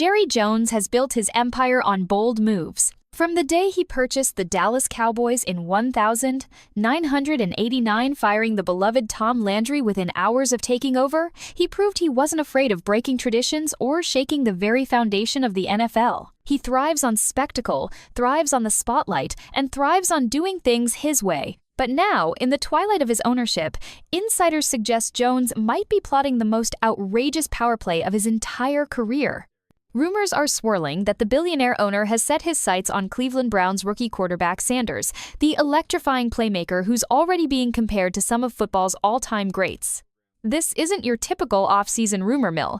Jerry Jones has built his empire on bold moves. From the day he purchased the Dallas Cowboys in 1989, firing the beloved Tom Landry within hours of taking over, he proved he wasn't afraid of breaking traditions or shaking the very foundation of the NFL. He thrives on spectacle, thrives on the spotlight, and thrives on doing things his way. But now, in the twilight of his ownership, insiders suggest Jones might be plotting the most outrageous power play of his entire career. Rumors are swirling that the billionaire owner has set his sights on Cleveland Browns rookie quarterback Sanders, the electrifying playmaker who's already being compared to some of football's all-time greats. This isn't your typical off-season rumor mill.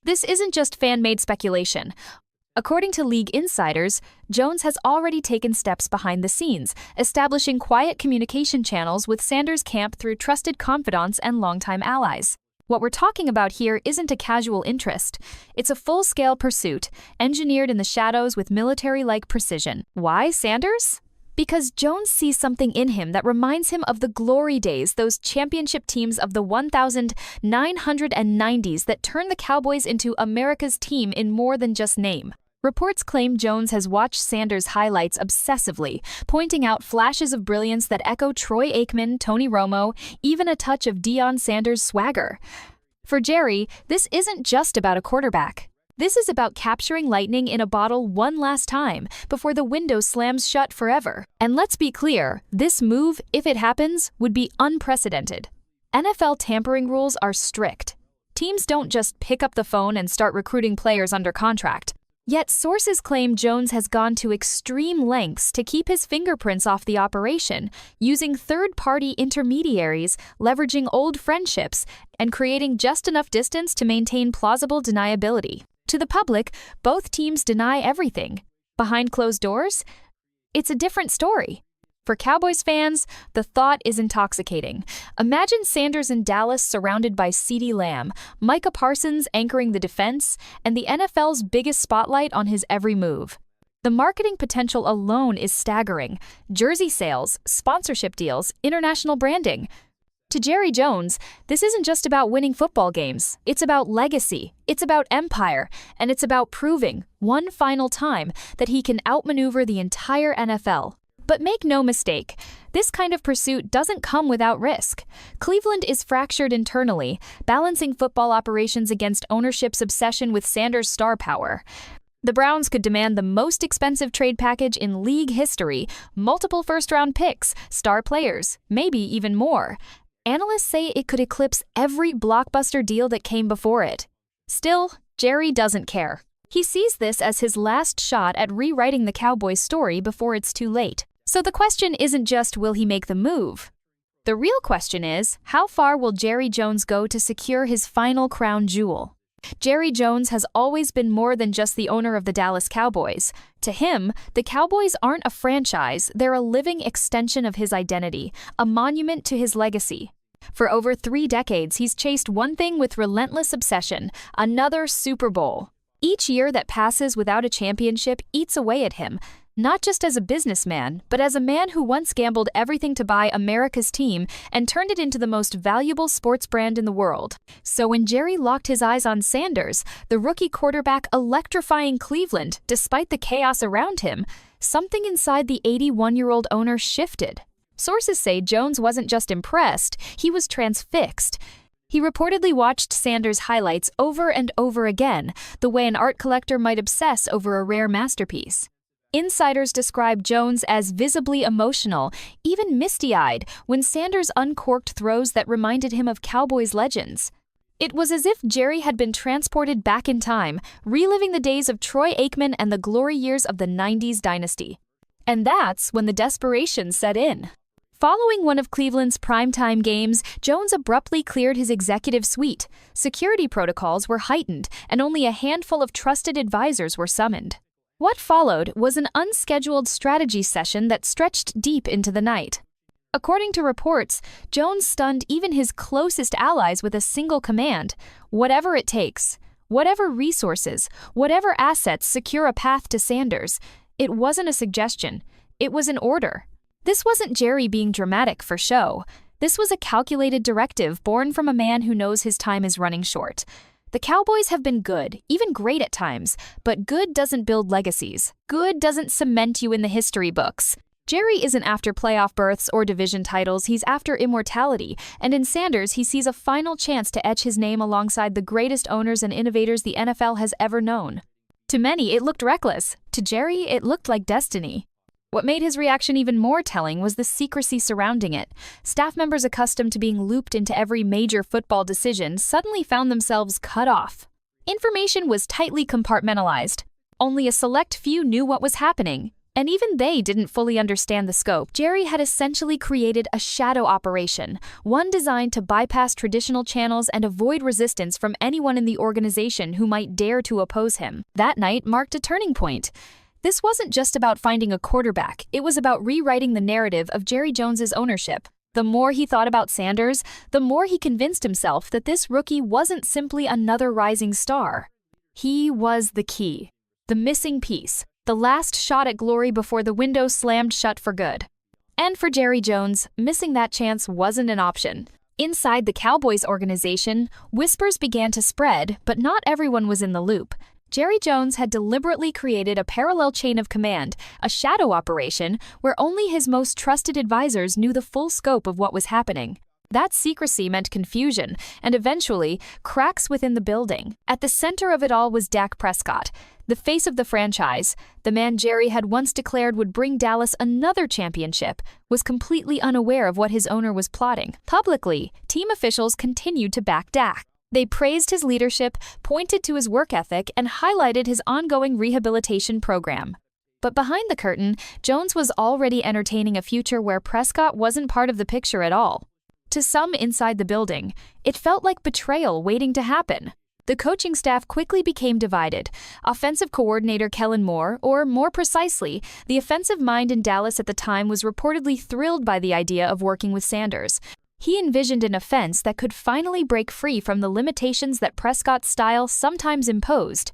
This isn't just fan-made speculation. According to league insiders, Jones has already taken steps behind the scenes, establishing quiet communication channels with Sanders' camp through trusted confidants and longtime allies. What we're talking about here isn't a casual interest. It's a full-scale pursuit, engineered in the shadows with military-like precision. Why Sanders? Because Jones sees something in him that reminds him of the glory days, those championship teams of the 1990s that turned the Cowboys into America's team in more than just name. Reports claim Jones has watched Sanders' highlights obsessively, pointing out flashes of brilliance that echo Troy Aikman, Tony Romo, even a touch of Deion Sanders' swagger. For Jerry, this isn't just about a quarterback. This is about capturing lightning in a bottle one last time before the window slams shut forever. And let's be clear, this move, if it happens, would be unprecedented. NFL tampering rules are strict. Teams don't just pick up the phone and start recruiting players under contract. Yet sources claim Jones has gone to extreme lengths to keep his fingerprints off the operation, using third-party intermediaries, leveraging old friendships, and creating just enough distance to maintain plausible deniability. To the public, both teams deny everything. Behind closed doors, it's a different story. For Cowboys fans, the thought is intoxicating. Imagine Sanders in Dallas surrounded by CeeDee Lamb, Micah Parsons anchoring the defense, and the NFL's biggest spotlight on his every move. The marketing potential alone is staggering. Jersey sales, sponsorship deals, international branding. To Jerry Jones, this isn't just about winning football games. It's about legacy, it's about empire, and it's about proving, one final time, that he can outmaneuver the entire NFL. But make no mistake, this kind of pursuit doesn't come without risk. Cleveland is fractured internally, balancing football operations against ownership's obsession with Sanders' star power. The Browns could demand the most expensive trade package in league history, multiple first-round picks, star players, maybe even more. Analysts say it could eclipse every blockbuster deal that came before it. Still, Jerry doesn't care. He sees this as his last shot at rewriting the Cowboys' story before it's too late. So the question isn't just will he make the move? The real question is, how far will Jerry Jones go to secure his final crown jewel? Jerry Jones has always been more than just the owner of the Dallas Cowboys. To him, the Cowboys aren't a franchise, they're a living extension of his identity, a monument to his legacy. For over 3 decades, he's chased one thing with relentless obsession: another Super Bowl. Each year that passes without a championship eats away at him, not just as a businessman, but as a man who once gambled everything to buy America's team and turned it into the most valuable sports brand in the world. So when Jerry locked his eyes on Sanders, the rookie quarterback electrifying Cleveland, despite the chaos around him, something inside the 81-year-old owner shifted. Sources say Jones wasn't just impressed, he was transfixed. He reportedly watched Sanders' highlights over and over again, the way an art collector might obsess over a rare masterpiece. Insiders describe Jones as visibly emotional, even misty-eyed, when Sanders uncorked throws that reminded him of Cowboys legends. It was as if Jerry had been transported back in time, reliving the days of Troy Aikman and the glory years of the 90s dynasty. And that's when the desperation set in. Following one of Cleveland's primetime games, Jones abruptly cleared his executive suite. Security protocols were heightened, and only a handful of trusted advisors were summoned. What followed was an unscheduled strategy session that stretched deep into the night. According to reports, Jones stunned even his closest allies with a single command: whatever it takes, whatever resources, whatever assets secure a path to Sanders. It wasn't a suggestion, it was an order. This wasn't Jerry being dramatic for show. This was a calculated directive born from a man who knows his time is running short. The Cowboys have been good, even great at times, but good doesn't build legacies. Good doesn't cement you in the history books. Jerry isn't after playoff berths or division titles, he's after immortality, and in Sanders he sees a final chance to etch his name alongside the greatest owners and innovators the NFL has ever known. To many, it looked reckless. To Jerry, it looked like destiny. What made his reaction even more telling was the secrecy surrounding it. Staff members accustomed to being looped into every major football decision suddenly found themselves cut off. Information was tightly compartmentalized. Only a select few knew what was happening, and even they didn't fully understand the scope. Jerry had essentially created a shadow operation, one designed to bypass traditional channels and avoid resistance from anyone in the organization who might dare to oppose him. That night marked a turning point. This wasn't just about finding a quarterback, it was about rewriting the narrative of Jerry Jones's ownership. The more he thought about Sanders, the more he convinced himself that this rookie wasn't simply another rising star. He was the key, the missing piece, the last shot at glory before the window slammed shut for good. And for Jerry Jones, missing that chance wasn't an option. Inside the Cowboys organization, whispers began to spread, but not everyone was in the loop. Jerry Jones had deliberately created a parallel chain of command, a shadow operation, where only his most trusted advisors knew the full scope of what was happening. That secrecy meant confusion, and eventually, cracks within the building. At the center of it all was Dak Prescott, the face of the franchise. The man Jerry had once declared would bring Dallas another championship was completely unaware of what his owner was plotting. Publicly, team officials continued to back Dak. They praised his leadership, pointed to his work ethic, and highlighted his ongoing rehabilitation program. But behind the curtain, Jones was already entertaining a future where Prescott wasn't part of the picture at all. To some inside the building, it felt like betrayal waiting to happen. The coaching staff quickly became divided. Offensive coordinator Kellen Moore, or more precisely, the offensive mind in Dallas at the time, was reportedly thrilled by the idea of working with Sanders. He envisioned an offense that could finally break free from the limitations that Prescott's style sometimes imposed.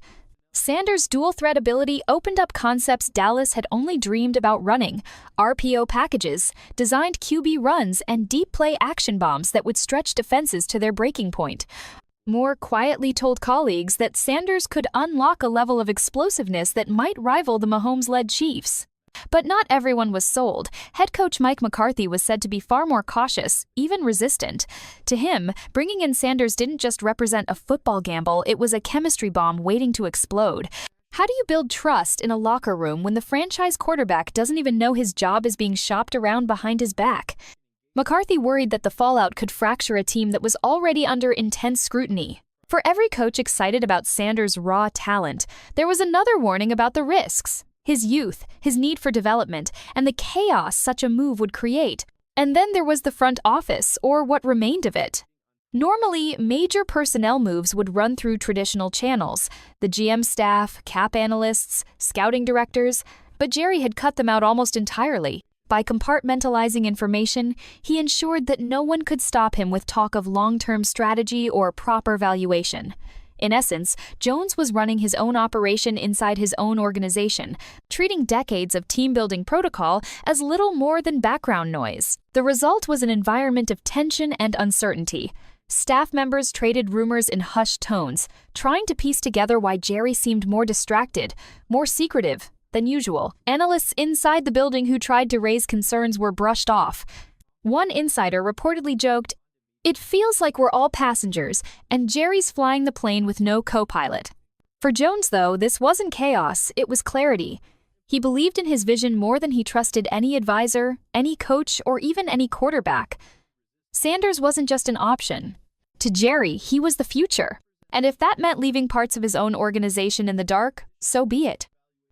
Sanders' dual-threat ability opened up concepts Dallas had only dreamed about running: RPO packages, designed QB runs, and deep play action bombs that would stretch defenses to their breaking point. Moore quietly told colleagues that Sanders could unlock a level of explosiveness that might rival the Mahomes-led Chiefs. But not everyone was sold. Head coach Mike McCarthy was said to be far more cautious, even resistant. To him, bringing in Sanders didn't just represent a football gamble, it was a chemistry bomb waiting to explode. How do you build trust in a locker room when the franchise quarterback doesn't even know his job is being shopped around behind his back? McCarthy worried that the fallout could fracture a team that was already under intense scrutiny. For every coach excited about Sanders' raw talent, there was another warning about the risks. His youth, his need for development, and the chaos such a move would create. And then there was the front office, or what remained of it. Normally, major personnel moves would run through traditional channels: the GM staff, cap analysts, scouting directors, but Jerry had cut them out almost entirely. By compartmentalizing information, he ensured that no one could stop him with talk of long-term strategy or proper valuation. In essence, Jones was running his own operation inside his own organization, treating decades of team-building protocol as little more than background noise. The result was an environment of tension and uncertainty. Staff members traded rumors in hushed tones, trying to piece together why Jerry seemed more distracted, more secretive than usual. Analysts inside the building who tried to raise concerns were brushed off. One insider reportedly joked, "It feels like we're all passengers, and Jerry's flying the plane with no co-pilot." For Jones, though, this wasn't chaos, it was clarity. He believed in his vision more than he trusted any advisor, any coach, or even any quarterback. Sanders wasn't just an option. To Jerry, he was the future. And if that meant leaving parts of his own organization in the dark, so be it.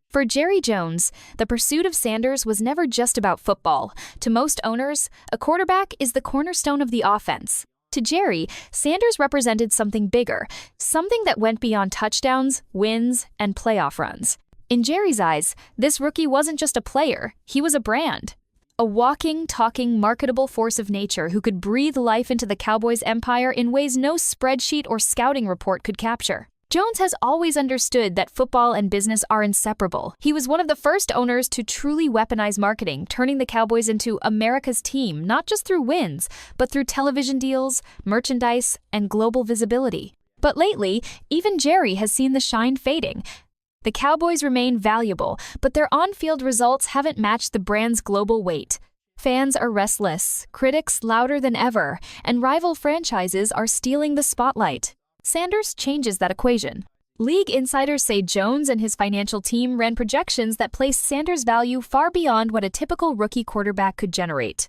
For Jerry Jones, the pursuit of Sanders was never just about football. To most owners, a quarterback is the cornerstone of the offense. To Jerry, Sanders represented something bigger, something that went beyond touchdowns, wins, and playoff runs. In Jerry's eyes, this rookie wasn't just a player, he was a brand. A walking, talking, marketable force of nature who could breathe life into the Cowboys' empire in ways no spreadsheet or scouting report could capture. Jones has always understood that football and business are inseparable. He was one of the first owners to truly weaponize marketing, turning the Cowboys into America's team, not just through wins, but through television deals, merchandise, and global visibility. But lately, even Jerry has seen the shine fading. The Cowboys remain valuable, but their on-field results haven't matched the brand's global weight. Fans are restless, critics louder than ever, and rival franchises are stealing the spotlight. Sanders changes that equation. League insiders say Jones and his financial team ran projections that placed Sanders' value far beyond what a typical rookie quarterback could generate.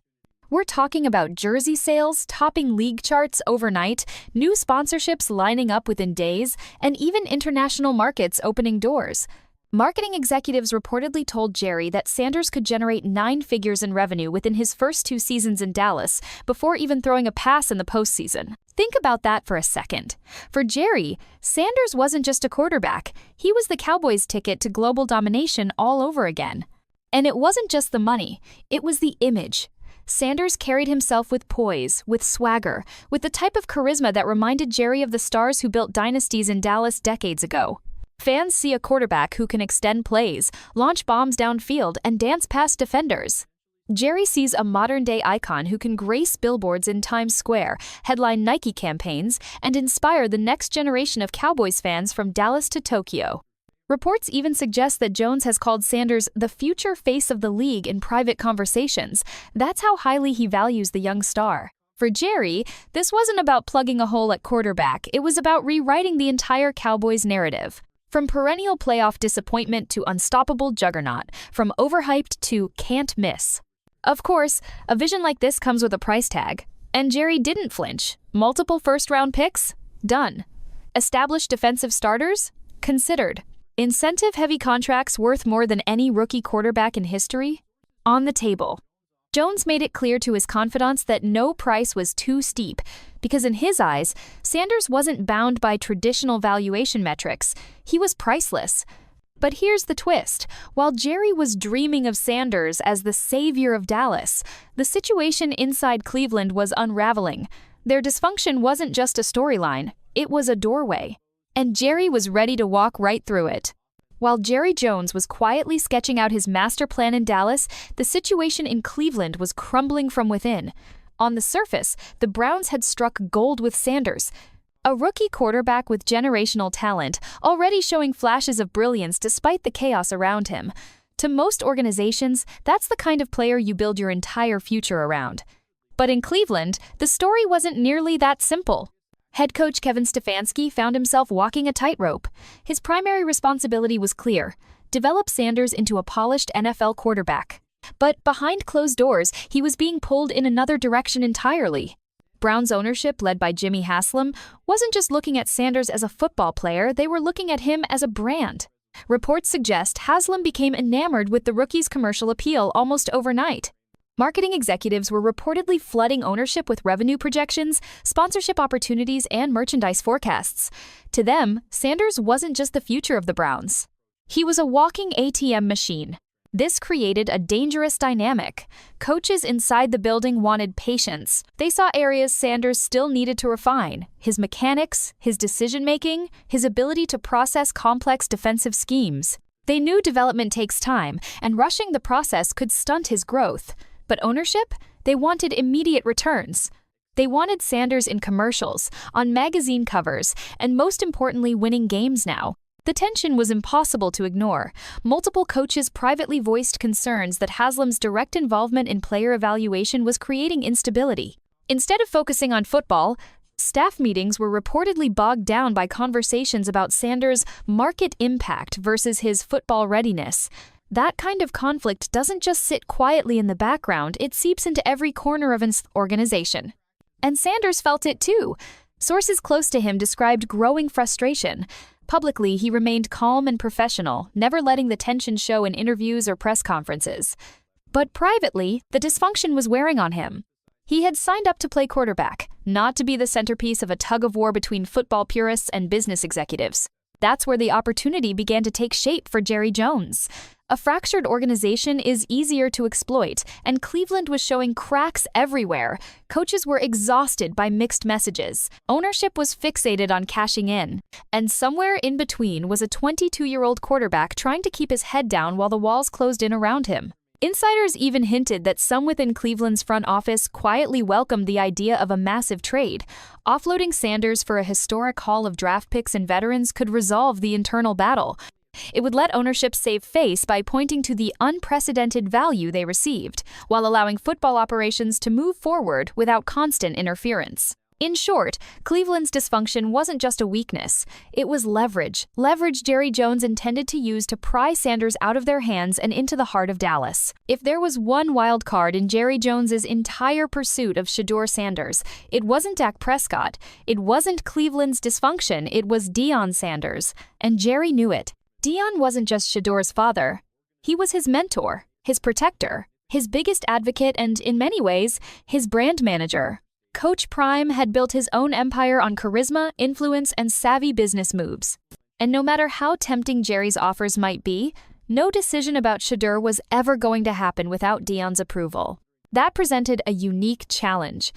We're talking about jersey sales topping league charts overnight, new sponsorships lining up within days, and even international markets opening doors. Marketing executives reportedly told Jerry that Sanders could generate 9 figures in revenue within his first 2 seasons in Dallas before even throwing a pass in the postseason. Think about that for a second. For Jerry, Sanders wasn't just a quarterback. He was the Cowboys' ticket to global domination all over again. And it wasn't just the money, it was the image. Sanders carried himself with poise, with swagger, with the type of charisma that reminded Jerry of the stars who built dynasties in Dallas decades ago. Fans see a quarterback who can extend plays, launch bombs downfield, and dance past defenders. Jerry sees a modern-day icon who can grace billboards in Times Square, headline Nike campaigns, and inspire the next generation of Cowboys fans from Dallas to Tokyo. Reports even suggest that Jones has called Sanders the future face of the league in private conversations. That's how highly he values the young star. For Jerry, this wasn't about plugging a hole at quarterback. It was about rewriting the entire Cowboys narrative. From perennial playoff disappointment to unstoppable juggernaut, from overhyped to can't miss. Of course, a vision like this comes with a price tag. And Jerry didn't flinch. Multiple first-round picks? Done. Established defensive starters? Considered. Incentive-heavy contracts worth more than any rookie quarterback in history? On the table. Jones made it clear to his confidants that no price was too steep, because in his eyes, Sanders wasn't bound by traditional valuation metrics. He was priceless. But here's the twist. While Jerry was dreaming of Sanders as the savior of Dallas, the situation inside Cleveland was unraveling. Their dysfunction wasn't just a storyline, it was a doorway. And Jerry was ready to walk right through it. While Jerry Jones was quietly sketching out his master plan in Dallas, the situation in Cleveland was crumbling from within. On the surface, the Browns had struck gold with Sanders, a rookie quarterback with generational talent, already showing flashes of brilliance despite the chaos around him. To most organizations, that's the kind of player you build your entire future around. But in Cleveland, the story wasn't nearly that simple. Head coach Kevin Stefanski found himself walking a tightrope. His primary responsibility was clear: develop Sanders into a polished NFL quarterback. But behind closed doors, he was being pulled in another direction entirely. Browns ownership, led by Jimmy Haslam, wasn't just looking at Sanders as a football player, they were looking at him as a brand. Reports suggest Haslam became enamored with the rookie's commercial appeal almost overnight. Marketing executives were reportedly flooding ownership with revenue projections, sponsorship opportunities, and merchandise forecasts. To them, Sanders wasn't just the future of the Browns. He was a walking ATM machine. This created a dangerous dynamic. Coaches inside the building wanted patience. They saw areas Sanders still needed to refine: his mechanics, his decision-making, his ability to process complex defensive schemes. They knew development takes time, and rushing the process could stunt his growth. But ownership? They wanted immediate returns. They wanted Sanders in commercials, on magazine covers, and most importantly, winning games now. The tension was impossible to ignore. Multiple coaches privately voiced concerns that Haslam's direct involvement in player evaluation was creating instability. Instead of focusing on football, staff meetings were reportedly bogged down by conversations about Sanders' market impact versus his football readiness. That kind of conflict doesn't just sit quietly in the background, it seeps into every corner of an organization. And Sanders felt it too. Sources close to him described growing frustration. Publicly, he remained calm and professional, never letting the tension show in interviews or press conferences. But privately, the dysfunction was wearing on him. He had signed up to play quarterback, not to be the centerpiece of a tug-of-war between football purists and business executives. That's where the opportunity began to take shape for Jerry Jones. A fractured organization is easier to exploit, and Cleveland was showing cracks everywhere. Coaches were exhausted by mixed messages. Ownership was fixated on cashing in. And somewhere in between was a 22-year-old quarterback trying to keep his head down while the walls closed in around him. Insiders even hinted that some within Cleveland's front office quietly welcomed the idea of a massive trade. Offloading Sanders for a historic haul of draft picks and veterans could resolve the internal battle. It would let ownership save face by pointing to the unprecedented value they received, while allowing football operations to move forward without constant interference. In short, Cleveland's dysfunction wasn't just a weakness, it was leverage. Leverage Jerry Jones intended to use to pry Sanders out of their hands and into the heart of Dallas. If there was one wild card in Jerry Jones's entire pursuit of Shedeur Sanders, it wasn't Dak Prescott, it wasn't Cleveland's dysfunction, it was Deion Sanders. And Jerry knew it. Deion wasn't just Shedeur's father. He was his mentor, his protector, his biggest advocate, and, in many ways, his brand manager. Coach Prime had built his own empire on charisma, influence, and savvy business moves. And no matter how tempting Jerry's offers might be, no decision about Shedeur was ever going to happen without Deion's approval. That presented a unique challenge.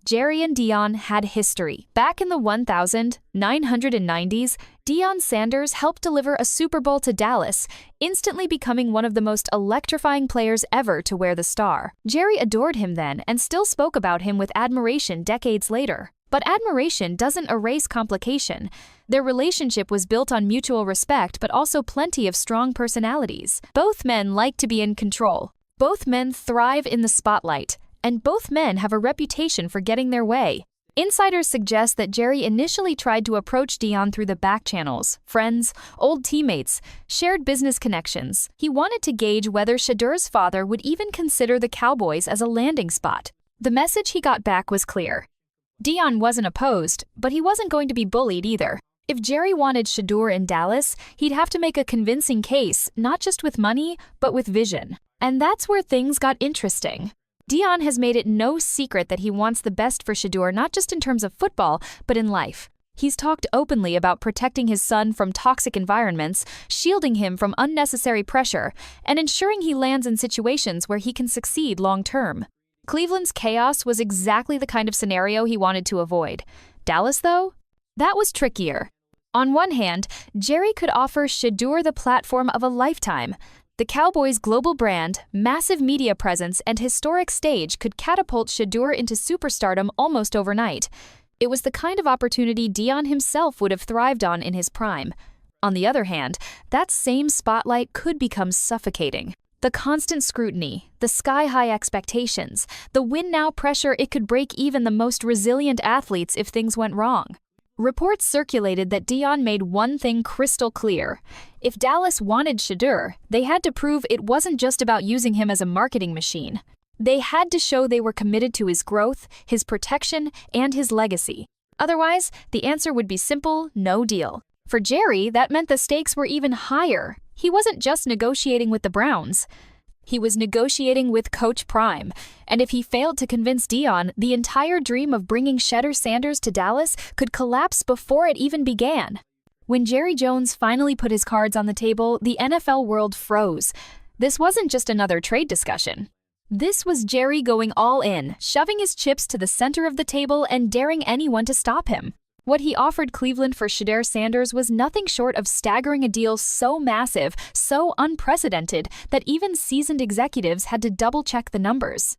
Jerry and Deion had history. Back in the 1990s, Deion Sanders helped deliver a Super Bowl to Dallas, instantly becoming one of the most electrifying players ever to wear the star. Jerry adored him then and still spoke about him with admiration decades later. But admiration doesn't erase complication. Their relationship was built on mutual respect but also plenty of strong personalities. Both men like to be in control. Both men thrive in the spotlight. And both men have a reputation for getting their way. Insiders suggest that Jerry initially tried to approach Deion through the back channels, friends, old teammates, shared business connections. He wanted to gauge whether Shedeur's father would even consider the Cowboys as a landing spot. The message he got back was clear. Deion wasn't opposed, but he wasn't going to be bullied either. If Jerry wanted Shedeur in Dallas, he'd have to make a convincing case, not just with money, but with vision. And that's where things got interesting. Deion has made it no secret that he wants the best for Shedeur, not just in terms of football, but in life. He's talked openly about protecting his son from toxic environments, shielding him from unnecessary pressure, and ensuring he lands in situations where he can succeed long-term. Cleveland's chaos was exactly the kind of scenario he wanted to avoid. Dallas, though? That was trickier. On one hand, Jerry could offer Shedeur the platform of a lifetime. The Cowboys' global brand, massive media presence, and historic stage could catapult Shedeur into superstardom almost overnight. It was the kind of opportunity Deion himself would have thrived on in his prime. On the other hand, that same spotlight could become suffocating. The constant scrutiny, the sky-high expectations, the win-now pressure, it could break even the most resilient athletes if things went wrong. Reports circulated that Deion made one thing crystal clear. If Dallas wanted Shedeur, they had to prove it wasn't just about using him as a marketing machine. They had to show they were committed to his growth, his protection, and his legacy. Otherwise, the answer would be simple: no deal. For Jerry, that meant the stakes were even higher. He wasn't just negotiating with the Browns. He was negotiating with Coach Prime, and if he failed to convince Deion, the entire dream of bringing Shedeur Sanders to Dallas could collapse before it even began. When Jerry Jones finally put his cards on the table, the NFL world froze. This wasn't just another trade discussion. This was Jerry going all in, shoving his chips to the center of the table and daring anyone to stop him. What he offered Cleveland for Shedeur Sanders was nothing short of staggering, a deal so massive, so unprecedented, that even seasoned executives had to double-check the numbers.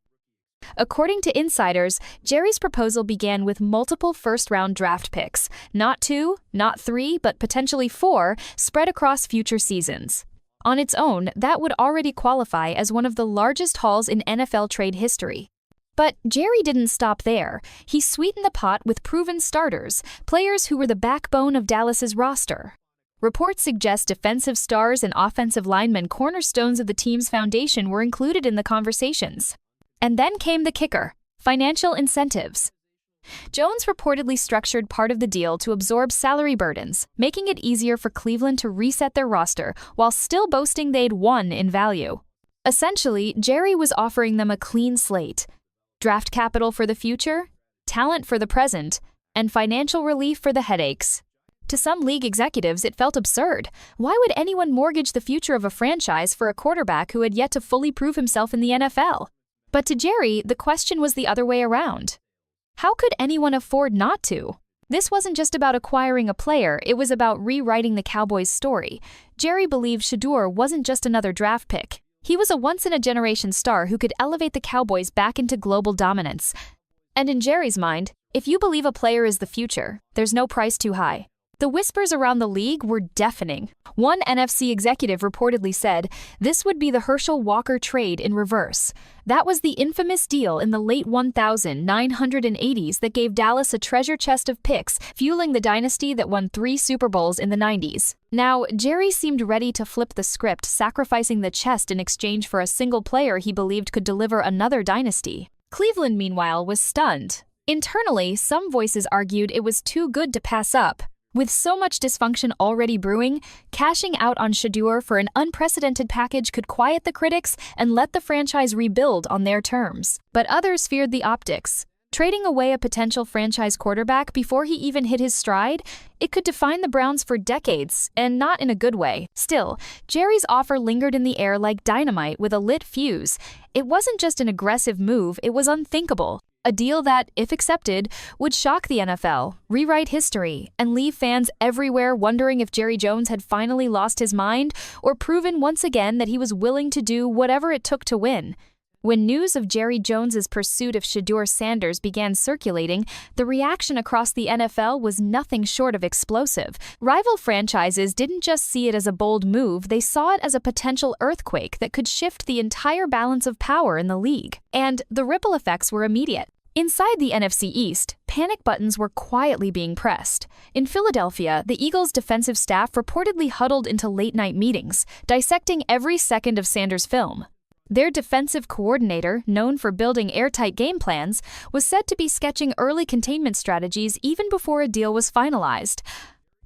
According to insiders, Jerry's proposal began with multiple first-round draft picks, not 2, not 3, but potentially 4, spread across future seasons. On its own, that would already qualify as one of the largest hauls in NFL trade history. But Jerry didn't stop there. He sweetened the pot with proven starters, players who were the backbone of Dallas's roster. Reports suggest defensive stars and offensive linemen, cornerstones of the team's foundation, were included in the conversations. And then came the kicker: financial incentives. Jones reportedly structured part of the deal to absorb salary burdens, making it easier for Cleveland to reset their roster while still boasting they'd won in value. Essentially, Jerry was offering them a clean slate: draft capital for the future, talent for the present, and financial relief for the headaches. To some league executives, it felt absurd. Why would anyone mortgage the future of a franchise for a quarterback who had yet to fully prove himself in the NFL? But to Jerry, the question was the other way around. How could anyone afford not to? This wasn't just about acquiring a player, it was about rewriting the Cowboys' story. Jerry believed Shedeur wasn't just another draft pick. He was a once-in-a-generation star who could elevate the Cowboys back into global dominance. And in Jerry's mind, if you believe a player is the future, there's no price too high. The whispers around the league were deafening. One NFC executive reportedly said this would be the Herschel Walker trade in reverse. That was the infamous deal in the late 1980s that gave Dallas a treasure chest of picks, fueling the dynasty that won 3 Super Bowls in the 90s. Now, Jerry seemed ready to flip the script, sacrificing the chest in exchange for a single player he believed could deliver another dynasty. Cleveland, meanwhile, was stunned. Internally, some voices argued it was too good to pass up. With so much dysfunction already brewing, cashing out on Shedeur for an unprecedented package could quiet the critics and let the franchise rebuild on their terms. But others feared the optics. Trading away a potential franchise quarterback before he even hit his stride, it could define the Browns for decades, and not in a good way. Still, Jerry's offer lingered in the air like dynamite with a lit fuse. It wasn't just an aggressive move, it was unthinkable. A deal that, if accepted, would shock the NFL, rewrite history, and leave fans everywhere wondering if Jerry Jones had finally lost his mind or proven once again that he was willing to do whatever it took to win. When news of Jerry Jones's pursuit of Shedeur Sanders began circulating, the reaction across the NFL was nothing short of explosive. Rival franchises didn't just see it as a bold move, they saw it as a potential earthquake that could shift the entire balance of power in the league. And the ripple effects were immediate. Inside the NFC East, panic buttons were quietly being pressed. In Philadelphia, the Eagles' defensive staff reportedly huddled into late-night meetings, dissecting every second of Sanders' film. Their defensive coordinator, known for building airtight game plans, was said to be sketching early containment strategies even before a deal was finalized.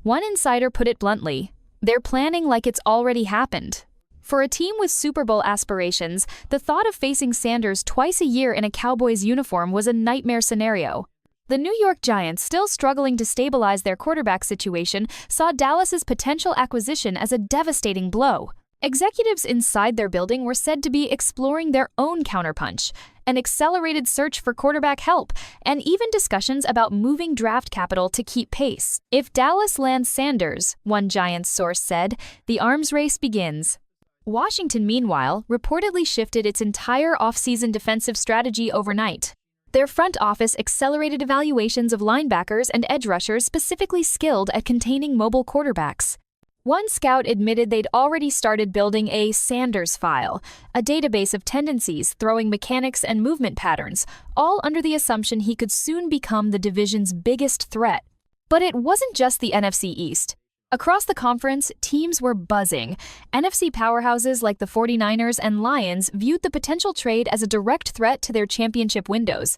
One insider put it bluntly, "They're planning like it's already happened." For a team with Super Bowl aspirations, the thought of facing Sanders twice a year in a Cowboys uniform was a nightmare scenario. The New York Giants, still struggling to stabilize their quarterback situation, saw Dallas's potential acquisition as a devastating blow. Executives inside their building were said to be exploring their own counterpunch, an accelerated search for quarterback help, and even discussions about moving draft capital to keep pace. If Dallas lands Sanders, one Giants source said, the arms race begins. Washington, meanwhile, reportedly shifted its entire offseason defensive strategy overnight. Their front office accelerated evaluations of linebackers and edge rushers specifically skilled at containing mobile quarterbacks. One scout admitted they'd already started building a Sanders file, a database of tendencies, throwing mechanics, and movement patterns, all under the assumption he could soon become the division's biggest threat. But it wasn't just the NFC East. Across the conference, teams were buzzing. NFC powerhouses like the 49ers and Lions viewed the potential trade as a direct threat to their championship windows.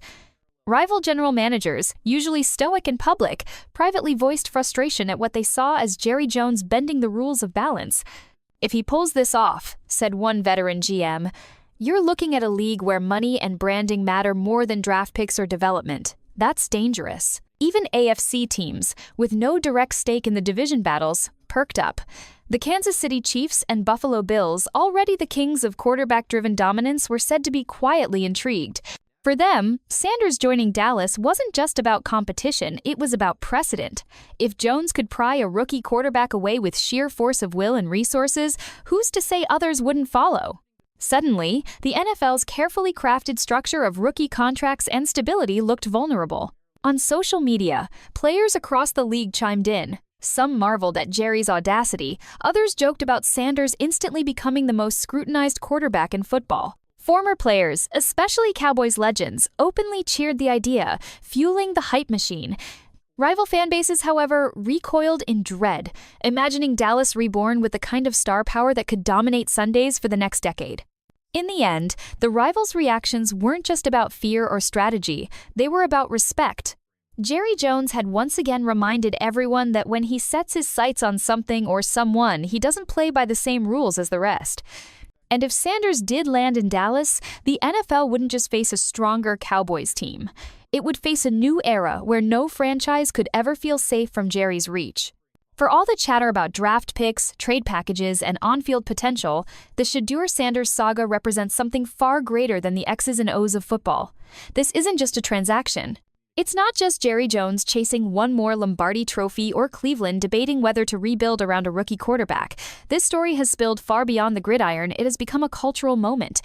Rival general managers, usually stoic in public, privately voiced frustration at what they saw as Jerry Jones bending the rules of balance. "If he pulls this off," said one veteran GM, "you're looking at a league where money and branding matter more than draft picks or development. That's dangerous." Even AFC teams, with no direct stake in the division battles, perked up. The Kansas City Chiefs and Buffalo Bills, already the kings of quarterback-driven dominance, were said to be quietly intrigued. For them, Sanders joining Dallas wasn't just about competition, it was about precedent. If Jones could pry a rookie quarterback away with sheer force of will and resources, who's to say others wouldn't follow? Suddenly, the NFL's carefully crafted structure of rookie contracts and stability looked vulnerable. On social media, players across the league chimed in. Some marveled at Jerry's audacity, others joked about Sanders instantly becoming the most scrutinized quarterback in football. Former players, especially Cowboys legends, openly cheered the idea, fueling the hype machine. Rival fan bases, however, recoiled in dread, imagining Dallas reborn with the kind of star power that could dominate Sundays for the next decade. In the end, the rivals' reactions weren't just about fear or strategy, they were about respect. Jerry Jones had once again reminded everyone that when he sets his sights on something or someone, he doesn't play by the same rules as the rest. And if Sanders did land in Dallas, the NFL wouldn't just face a stronger Cowboys team. It would face a new era where no franchise could ever feel safe from Jerry's reach. For all the chatter about draft picks, trade packages, and on-field potential, the Shedeur Sanders saga represents something far greater than the X's and O's of football. This isn't just a transaction. It's not just Jerry Jones chasing one more Lombardi trophy or Cleveland debating whether to rebuild around a rookie quarterback. This story has spilled far beyond the gridiron. It has become a cultural moment.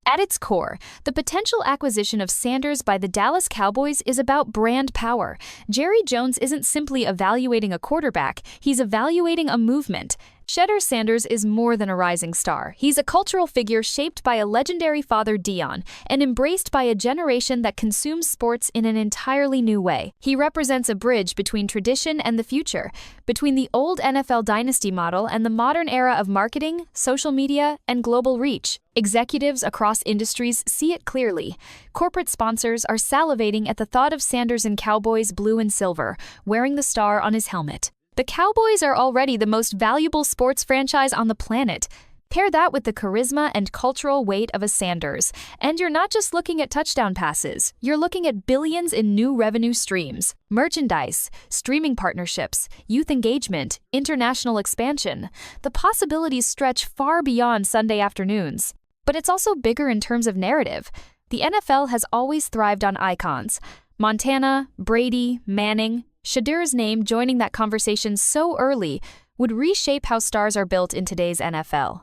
At its core, the potential acquisition of Sanders by the Dallas Cowboys is about brand power. Jerry Jones isn't simply evaluating a quarterback, he's evaluating a movement. Shedeur Sanders is more than a rising star. He's a cultural figure shaped by a legendary father, Deion, and embraced by a generation that consumes sports in an entirely new way. He represents a bridge between tradition and the future, between the old NFL dynasty model and the modern era of marketing, social media, and global reach. Executives across industries see it clearly. Corporate sponsors are salivating at the thought of Sanders in Cowboys blue and silver, wearing the star on his helmet. The Cowboys are already the most valuable sports franchise on the planet. Pair that with the charisma and cultural weight of a Sanders, and you're not just looking at touchdown passes, you're looking at billions in new revenue streams, merchandise, streaming partnerships, youth engagement, international expansion. The possibilities stretch far beyond Sunday afternoons. But it's also bigger in terms of narrative. The NFL has always thrived on icons. Montana, Brady, Manning. Shedeur's name joining that conversation so early would reshape how stars are built in today's NFL.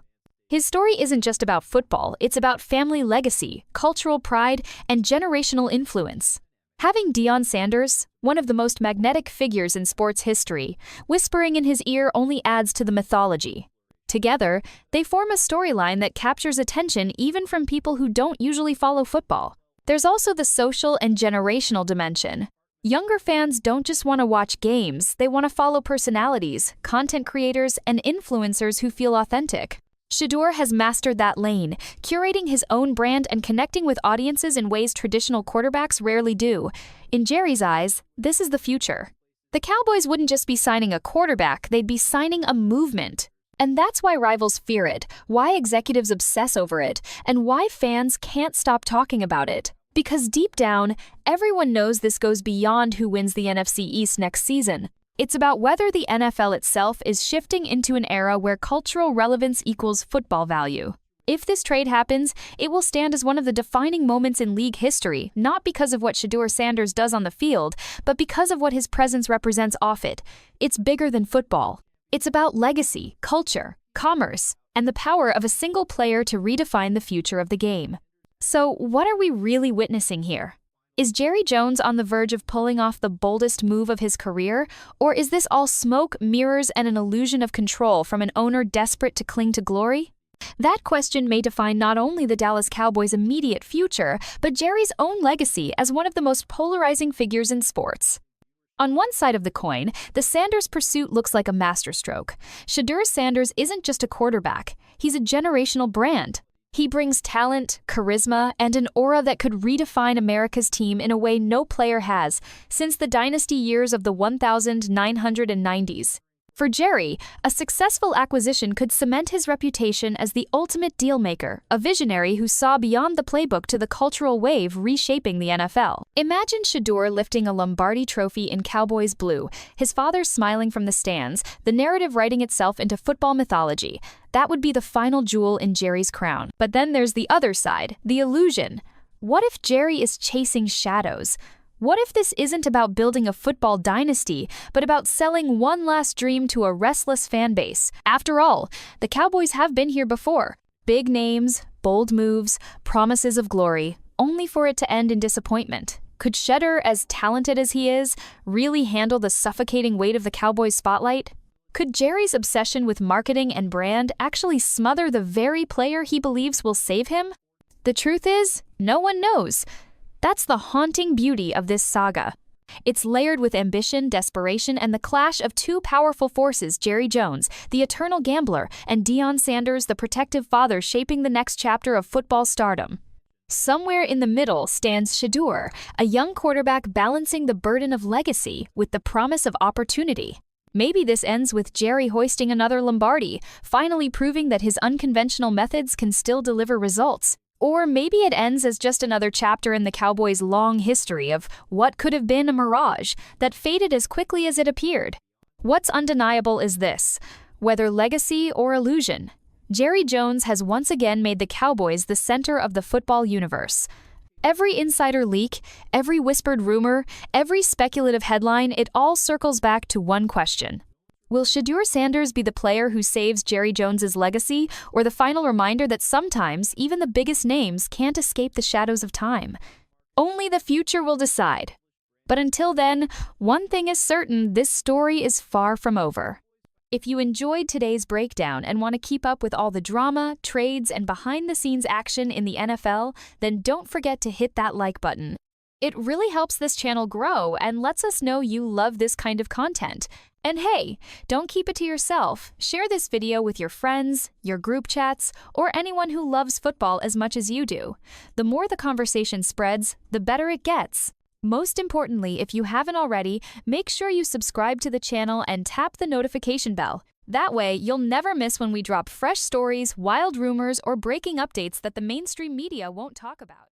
His story isn't just about football, it's about family legacy, cultural pride, and generational influence. Having Deion Sanders, one of the most magnetic figures in sports history, whispering in his ear only adds to the mythology. Together, they form a storyline that captures attention even from people who don't usually follow football. There's also the social and generational dimension. Younger fans don't just want to watch games, they want to follow personalities, content creators, and influencers who feel authentic. Shedeur has mastered that lane, curating his own brand and connecting with audiences in ways traditional quarterbacks rarely do. In Jerry's eyes, this is the future. The Cowboys wouldn't just be signing a quarterback, they'd be signing a movement. And that's why rivals fear it, why executives obsess over it, and why fans can't stop talking about it. Because deep down, everyone knows this goes beyond who wins the NFC East next season. It's about whether the NFL itself is shifting into an era where cultural relevance equals football value. If this trade happens, it will stand as one of the defining moments in league history, not because of what Shedeur Sanders does on the field, but because of what his presence represents off it. It's bigger than football. It's about legacy, culture, commerce, and the power of a single player to redefine the future of the game. So, what are we really witnessing here? Is Jerry Jones on the verge of pulling off the boldest move of his career, or is this all smoke, mirrors, and an illusion of control from an owner desperate to cling to glory? That question may define not only the Dallas Cowboys' immediate future, but Jerry's own legacy as one of the most polarizing figures in sports. On one side of the coin, the Sanders pursuit looks like a masterstroke. Shedeur Sanders isn't just a quarterback, he's a generational brand. He brings talent, charisma, and an aura that could redefine America's team in a way no player has since the dynasty years of the 1990s. For Jerry, a successful acquisition could cement his reputation as the ultimate deal-maker, a visionary who saw beyond the playbook to the cultural wave reshaping the NFL. Imagine Shedeur lifting a Lombardi trophy in Cowboys blue, his father smiling from the stands, the narrative writing itself into football mythology. That would be the final jewel in Jerry's crown. But then there's the other side, the illusion. What if Jerry is chasing shadows? What if this isn't about building a football dynasty, but about selling one last dream to a restless fan base? After all, the Cowboys have been here before. Big names, bold moves, promises of glory, only for it to end in disappointment. Could Shedeur, as talented as he is, really handle the suffocating weight of the Cowboys spotlight? Could Jerry's obsession with marketing and brand actually smother the very player he believes will save him? The truth is, no one knows. That's the haunting beauty of this saga. It's layered with ambition, desperation, and the clash of two powerful forces, Jerry Jones, the eternal gambler, and Deion Sanders, the protective father shaping the next chapter of football stardom. Somewhere in the middle stands Shedeur, a young quarterback balancing the burden of legacy with the promise of opportunity. Maybe this ends with Jerry hoisting another Lombardi, finally proving that his unconventional methods can still deliver results. Or maybe it ends as just another chapter in the Cowboys' long history of what could have been a mirage that faded as quickly as it appeared. What's undeniable is this: whether legacy or illusion, Jerry Jones has once again made the Cowboys the center of the football universe. Every insider leak, every whispered rumor, every speculative headline, it all circles back to one question. Will Shedeur Sanders be the player who saves Jerry Jones's legacy, or the final reminder that sometimes even the biggest names can't escape the shadows of time? Only the future will decide. But until then, one thing is certain, this story is far from over. If you enjoyed today's breakdown and want to keep up with all the drama, trades, and behind-the-scenes action in the NFL, then don't forget to hit that like button. It really helps this channel grow and lets us know you love this kind of content. And hey, don't keep it to yourself. Share this video with your friends, your group chats, or anyone who loves football as much as you do. The more the conversation spreads, the better it gets. Most importantly, if you haven't already, make sure you subscribe to the channel and tap the notification bell. That way, you'll never miss when we drop fresh stories, wild rumors, or breaking updates that the mainstream media won't talk about.